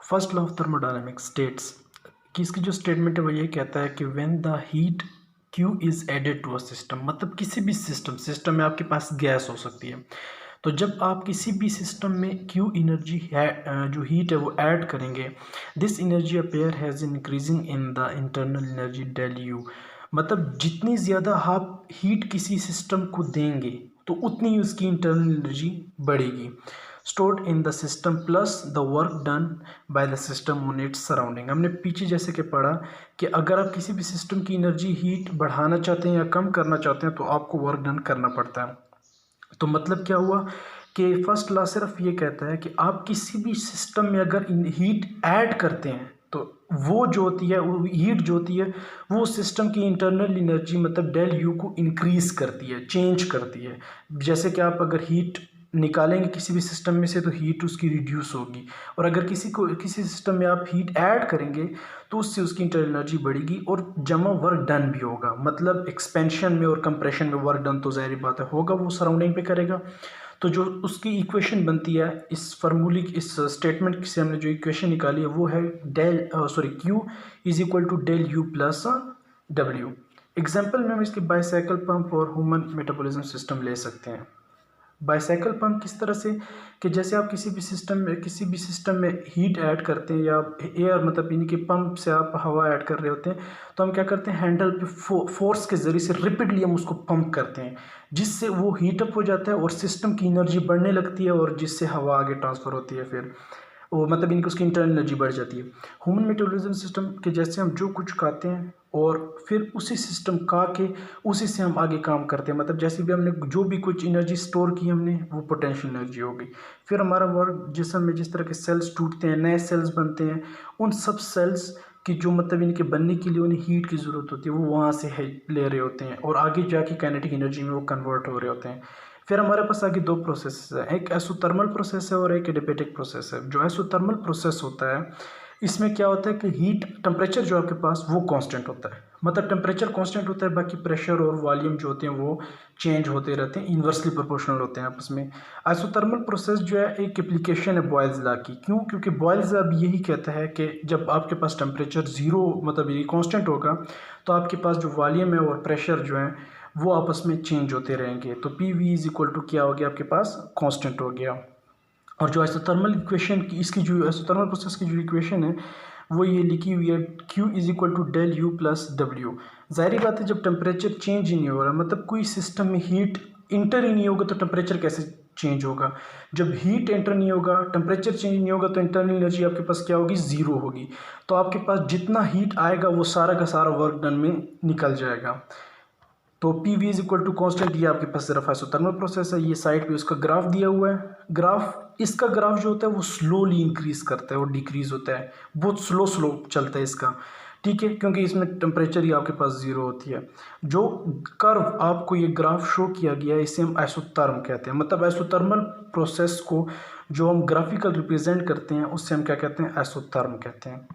First law of thermodynamics states कि इसकी जो स्टेटमेंट है वो ये कहता है कि when the heat Q is added to a system, मतलब किसी भी सिस्टम में आपके पास गैस हो सकती है। तो जब आप किसी भी सिस्टम में Q एनर्जी है जो हीट है वो ऐड करेंगे, this energy appear has increasing in the internal energy del U, मतलब जितनी ज़्यादा आप हीट किसी सिस्टम को देंगे तो उतनी ही उसकी इंटरनल एनर्जी बढ़ेगी। Stored in the system plus the work done by the system on its surrounding. हमने पीछे जैसे कि पढ़ा कि अगर आप किसी भी सिस्टम की एनर्जी हीट बढ़ाना चाहते हैं या कम करना चाहते हैं तो आपको वर्क डन करना पड़ता है। तो मतलब क्या हुआ कि फर्स्ट लॉ सिर्फ ये कहता है कि आप किसी भी सिस्टम में अगर हीट ऐड करते हैं तो वो जो होती है, वो हीट जो होती है वो सिस्टम की इंटरनल एनर्जी मतलब डेल यू को इंक्रीज करती है, चेंज करती है। जैसे कि आप अगर हीट निकालेंगे किसी भी सिस्टम में से तो हीट उसकी रिड्यूस होगी, और अगर किसी सिस्टम में आप हीट ऐड करेंगे तो उससे उसकी इंटरनल एनर्जी बढ़ेगी और जमा वर्क डन भी होगा। मतलब एक्सपेंशन में और कंप्रेशन में वर्क डन तो ज़ाहिर बात है होगा, वो सराउंडिंग पे करेगा। तो जो उसकी इक्वेशन बनती है इस फार्मूले इस स्टेटमेंट से हमने जो इक्वेशन निकाली है वो है Q is equal to del U plus W। Example में हम इसके बाईसाइकिल पंप और ह्यूमन मेटाबॉलिज्म सिस्टम ले सकते हैं। बाईसाइकिल पंप किस तरह से कि जैसे आप किसी भी सिस्टम में हीट ऐड करते हैं या एयर मतलब इनके पंप से आप हवा ऐड कर रहे होते हैं, तो हम क्या करते हैं हैंडल पे फोर्स के ज़रिए से रिपीटली हम उसको पंप करते हैं, जिससे वो हीटअप हो जाता है और सिस्टम की एनर्जी बढ़ने लगती है और जिससे हवा आगे ट्रांसफ़र होती है, फिर वो मतलब इनकी उसकी इंटरनल एनर्जी बढ़ जाती है। ह्यूमन मेटाबॉलिज्म सिस्टम के जैसे हम जो कुछ खाते हैं और फिर उसी सिस्टम खा के उसी से हम आगे काम करते हैं, मतलब जैसे भी हमने जो भी कुछ एनर्जी स्टोर की हमने वो पोटेंशियल एनर्जी हो गई। फिर हमारा वर्क जिसम में जिस तरह के सेल्स टूटते हैं, नए सेल्स बनते हैं, उन सब सेल्स की जो मतलब इनके बनने के लिए उन्हें हीट की ज़रूरत होती है वो वहाँ से ले रहे होते हैं और आगे जाके काइनेटिक एनर्जी में वो कन्वर्ट हो रहे होते हैं। फिर हमारे पास आगे दो प्रोसेस है, एक एसोथर्मल प्रोसेस है और एक एडिपेटिक प्रोसेस है। जो एसोथर्मल प्रोसेस होता है इसमें क्या होता है कि हीट टेम्परेचर जो आपके पास वो कांस्टेंट होता है, मतलब टेम्परेचर कांस्टेंट होता है, बाकी प्रेशर और वॉल्यूम जो होते हैं वो चेंज होते रहते हैं, इन्वर्सली प्रोपोर्शनल होते हैं आपस में। आइसोथर्मल प्रोसेस जो है एक एप्लीकेशन है बॉयल्स लॉ की। क्यों? क्योंकि बॉयल्स लॉ यही कहता है कि जब आपके पास टेम्परेचर ज़ीरो मतलब ये कांस्टेंट होगा तो आपके पास जो वॉल्यूम है और प्रेशर जो है वो आपस में चेंज होते रहेंगे। तो P V is equal to क्या हो गया आपके पास, कांस्टेंट हो गया। और जो आइसोथर्मल इक्वेशन की इसकी जो आइसोथर्मल प्रोसेस की जो इक्वेशन है वो ये लिखी हुई है Q is equal to del U plus W। ज़ाहिर बात है जब टेम्परेचर चेंज ही नहीं हो रहा, मतलब कोई सिस्टम में हीट इंटर ही नहीं होगा तो टेम्परेचर कैसे चेंज होगा। जब हीट एंटर नहीं होगा, टेम्परेचर चेंज नहीं होगा तो इंटरनल एनर्जी आपके पास क्या होगी, ज़ीरो होगी। तो आपके पास जितना हीट आएगा वो सारा का सारा वर्क डन में निकल जाएगा। तो P V is equal to constant, ये आपके पास सिर्फ आइसोथर्मल प्रोसेस है। ये साइड पे उसका ग्राफ दिया हुआ है। इसका ग्राफ जो होता है वो स्लोली इंक्रीज करता है और डिक्रीज होता है, बहुत स्लो चलता है इसका, ठीक है, क्योंकि इसमें टेम्परेचर ही आपके पास ज़ीरो होती है। जो कर्व आपको ये ग्राफ शो किया गया है इसे हम आइसोथर्म कहते हैं, मतलब आइसोथर्मल प्रोसेस को जो हम ग्राफिकल रिप्रेजेंट करते हैं उससे हम क्या कहते हैं, आइसोथर्म कहते हैं।